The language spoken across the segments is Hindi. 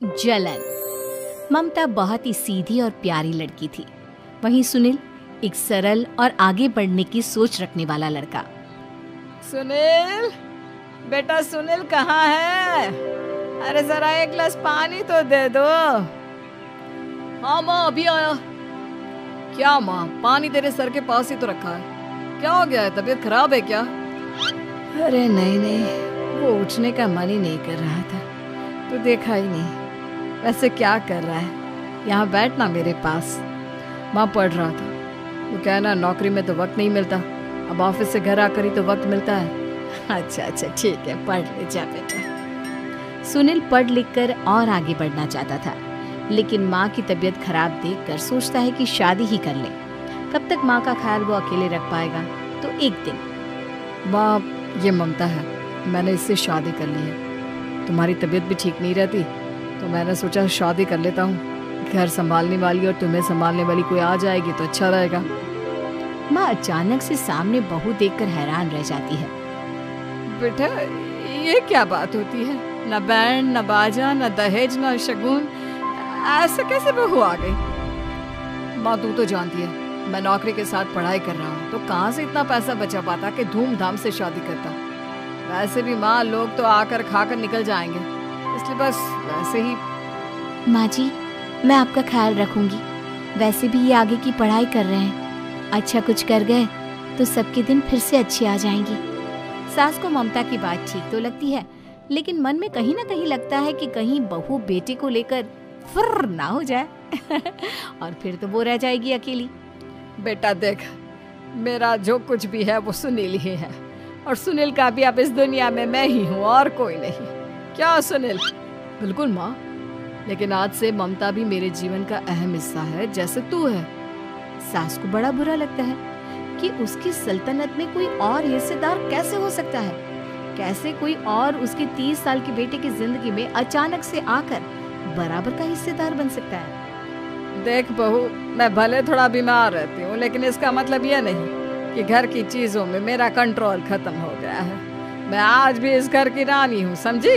जलन। ममता बहुत ही सीधी और प्यारी लड़की थी, वहीं सुनील एक सरल और आगे बढ़ने की सोच रखने वाला लड़का। सुनील, बेटा सुनील कहाँ है? अरे जरा एक गिलास पानी तो दे दो। हाँ माँ, अभी आया। क्या माँ, पानी तेरे सर के पास ही तो रखा है, क्या हो गया है? तबीयत खराब है क्या? अरे नहीं नहीं, वो उठने का मन ही नहीं कर रहा था, तो देखा ही नहीं। वैसे क्या कर रहा है? यहाँ बैठना मेरे पास। माँ पढ़ रहा था। वो कहना नौकरी में तो वक्त नहीं मिलता, अब ऑफिस से घर आकर ही तो वक्त मिलता है। अच्छा ठीक है, पढ़ ले जा बेटा। सुनील पढ़ लिख कर और आगे बढ़ना चाहता था, लेकिन माँ की तबीयत खराब देखकर सोचता है कि शादी ही कर ले। कब तक माँ का ख्याल वो अकेले रख पाएगा? तो एक दिन, माँ ये ममता है, मैंने इससे शादी कर ली है। तुम्हारी तबीयत भी ठीक नहीं रहती, तो मैंने सोचा शादी कर लेता हूँ। घर संभालने वाली और तुम्हें संभालने वाली कोई आ जाएगी तो अच्छा रहेगा। माँ अचानक से सामने बहू देखकर हैरान रह जाती है। बेटा ये क्या बात होती है? न बैंड, न बाजा, न दहेज, न शगुन, ऐसे कैसे बहू आ गई? माँ तू तो जानती है मैं नौकरी के साथ पढ़ाई कर रहा हूँ, तो कहाँ से इतना पैसा बचा पाता कि धूमधाम से शादी करता। वैसे भी माँ, लोग तो आकर खाकर निकल जाएंगे, इसलिए बस वैसे ही। माँ जी, मैं आपका ख्याल रखूंगी। वैसे भी ये आगे की पढ़ाई कर रहे हैं, अच्छा कुछ कर गए तो सबके दिन फिर से अच्छे आ जाएंगी। सास को ममता की बात ठीक तो लगती है, लेकिन मन में कहीं ना कहीं लगता है कि कहीं बहू बेटे को लेकर फुर्र ना हो जाए और फिर तो वो रह जाएगी अकेली। बेटा देख, मेरा जो कुछ भी है वो सुनील ही है, और सुनील का भी अब इस दुनिया में मैं ही हूँ और कोई नहीं। क्या सुनील? बिल्कुल माँ, लेकिन आज से ममता भी मेरे जीवन का अहम हिस्सा है, जैसे तू है। सास को बड़ा बुरा लगता है कि उसकी सल्तनत में कोई और हिस्सेदार कैसे हो सकता है। कैसे कोई और उसके 30 साल के बेटे की जिंदगी में अचानक से आकर बराबर का हिस्सेदार बन सकता है। देख बहू, मैं भले थोड़ा बीमार रहती हूँ, लेकिन इसका मतलब यह नहीं कि घर की चीजों में मेरा कंट्रोल खत्म हो गया है। मैं आज भी इस घर की रानी हूँ, समझी?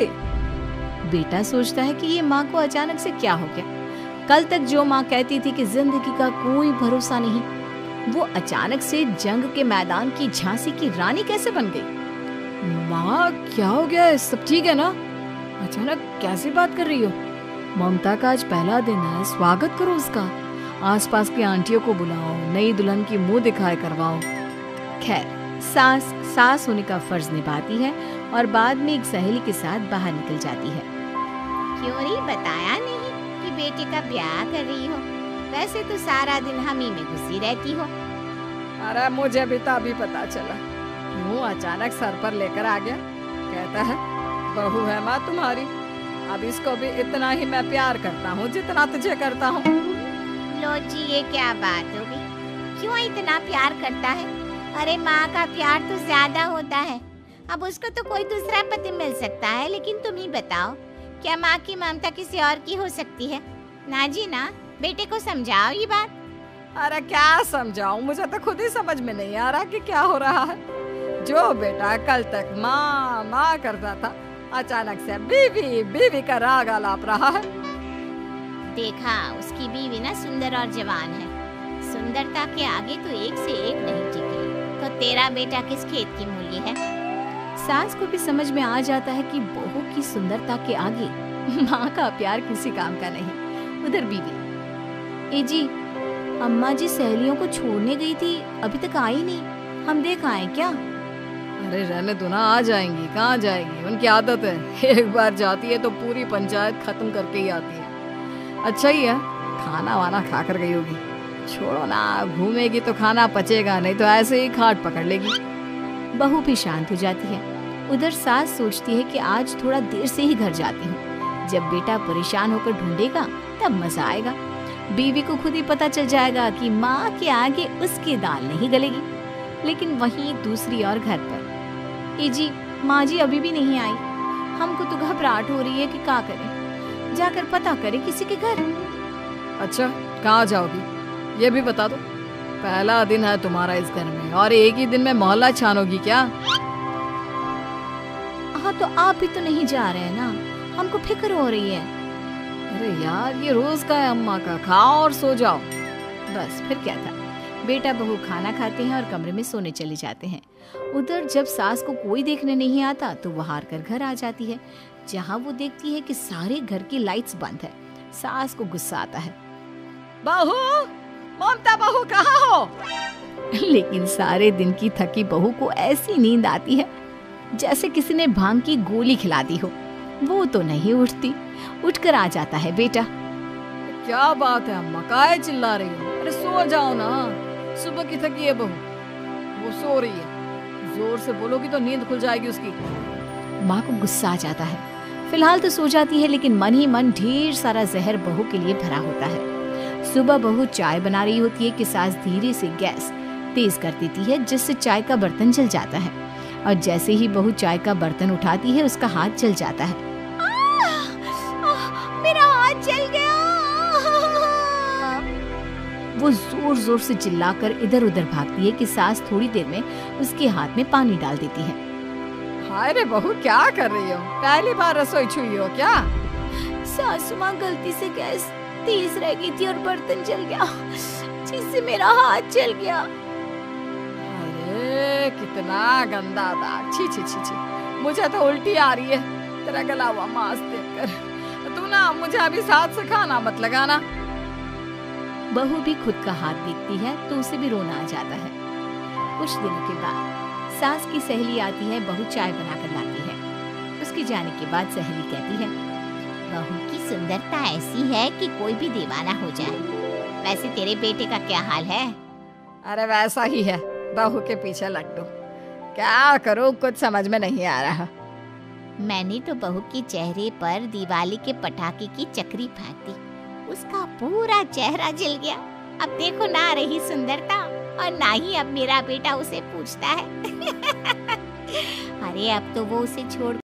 बेटा सोचता है कि ये माँ को अचानक से क्या हो गया। कल तक जो माँ कहती थी कि जिंदगी का कोई भरोसा नहीं, वो अचानक से जंग के मैदान की झांसी की रानी कैसे बन गई? माँ क्या हो गया है? सब ठीक है ना? अचानक कैसी बात कर रही हो? ममता का आज पहला दिन है, स्वागत करो उसका। आसपास की आंटियों को बुलाओ, नई दुल्हन की मुंह दिखाए करवाओ। खैर, सास होने का फर्ज निभाती है और बाद में एक सहेली के साथ बाहर निकल जाती है। क्यों नहीं बताया नहीं कि बेटे का ब्याह कर रही हो? वैसे तो सारा दिन हम ही में घुसी रहती हो। अरे मुझे भी तो अभी पता चला, क्यों अचानक सर पर लेकर आ गया। कहता है बहू है माँ तुम्हारी, अब इसको भी इतना ही मैं प्यार करता हूँ जितना तुझे करता हूँ। लो जी, ये क्या बात होगी? क्यों इतना प्यार करता है? अरे माँ का प्यार तो ज्यादा होता है। अब उसको तो कोई दूसरा पति मिल सकता है, लेकिन तुम ही बताओ, क्या माँ की ममता किसी और की हो सकती है? ना जी ना, बेटे को समझाओ ये बात। अरे क्या समझाऊं, मुझे तो खुद ही समझ में नहीं आ रहा कि क्या हो रहा है। जो बेटा कल तक माँ माँ करता था, अचानक से बीवी बीवी का राग आलाप रहा है। देखा, उसकी बीवी ना सुंदर और जवान है। सुंदरता के आगे तो एक से एक नहीं टिकी। तो तेरा बेटा किस खेत की मूली है? सास को भी समझ में आ जाता है कि बहू की सुंदरता के आगे माँ का प्यार किसी काम का नहीं। उधर बीवी, ए जी, अम्मा जी सहेलियों को छोड़ने गई थी, अभी तक आई नहीं, हम देख आए क्या? अरे रहने दो ना, आ जाएंगी। कहाँ जाएंगी, उनकी आदत है, एक बार जाती है तो पूरी पंचायत खत्म करके ही आती है। अच्छा ही है, खाना वाना खा कर गई होगी। छोड़ो ना, घूमेगी तो खाना पचेगा, नहीं तो ऐसे ही खाट पकड़ लेगी। बहू भी शांत हो जाती है। उधर सास सोचती है कि आज थोड़ा देर से ही घर जाती हूँ, जब बेटा परेशान होकर ढूंढेगा तब मजा आएगा। बीवी को खुद ही पता चल जाएगा कि माँ के आगे उसकी दाल नहीं गलेगी। लेकिन वहीं दूसरी ओर घर पर, ए जी, माँ जी अभी भी नहीं आई, हमको तो घबराहट हो रही है कि क्या करें, जाकर पता करें किसी के घर। अच्छा, कहाँ जाओगी ये भी बता दो। पहला दिन है तुम्हारा इस घर में और एक ही दिन में मोहल्ला छानोगी क्या? हाँ, तो आप भी तो नहीं जा रहे हैं ना, हमको फिक्र हो रही है। अरे यार, ये रोज का है अम्मा का, खाओ और सो जाओ। बस फिर क्या था, बेटा बहू खाना खाते हैं और कमरे में सोने चले जाते हैं। उधर जब सास को कोई देखने नहीं आता तो वो हार कर घर आ जाती है, जहाँ वो देखती है कि सारे घर की लाइट्स बंद है। सास को गुस्सा आता है। बहू, ममता बहू कहाँ हो? लेकिन सारे दिन की थकी बहू को ऐसी नींद आती है जैसे किसी ने भांग की गोली खिला दी हो। वो तो नहीं उठती। उठकर आ जाता है बेटा। क्या बात है अम्मा, काहे चिल्ला रही हो? अरे सो जाओ ना, सुबह की थकी है बहू, वो सो रही है। जोर से बोलोगी तो नींद खुल जाएगी उसकी। माँ को गुस्सा आ जाता है। फिलहाल तो सो जाती है, लेकिन मन ही मन ढेर सारा जहर बहू के लिए भरा होता है। सुबह बहू चाय बना रही होती है कि सास धीरे से गैस तेज कर देती है, जिससे चाय का बर्तन जल जाता है। और जैसे ही बहू चाय का बर्तन उठाती है, उसका हाथ जल जाता है। मेरा हाथ जल गया। वो जोर जोर से चिल्लाकर इधर उधर भागती है कि सास थोड़ी देर में उसके हाथ में पानी डाल देती है। हाय रे बहू, क्या कर रही हो? पहली बार रसोई छुई हो क्या? सासू माँ, गलती से गैस तेज रह गई थी और बर्तन जल गया, जिससे मेरा हाथ जल गया। अरे कितना गंदा दाग, छी छी छी छी, मुझे तो उल्टी आ रही है तेरा गला हुआ मांस देखकर। तू ना मुझे अभी साथ से खाना मत लगाना। बहू भी खुद का हाथ देखती है तो उसे भी रोना आ जाता है। कुछ दिनों के बाद सास की सहेली आती है, बहू चाय बनाकर लाती है। उसके जाने के बाद सहेली कहती है, बहू की सुंदरता ऐसी है कि कोई भी दीवाना हो जाए। वैसे तेरे बेटे का क्या हाल है? अरे वैसा ही है, बहू के पीछे लट्टू। क्या करूं, कुछ समझ में नहीं आ रहा। मैंने तो बहू के चेहरे पर दिवाली के पटाखे की चक्री फेंक दी, उसका पूरा चेहरा जल गया। अब देखो ना रही सुंदरता, और ना ही अब मेरा बेटा उसे पूछता है। अरे अब तो वो उसे छोड़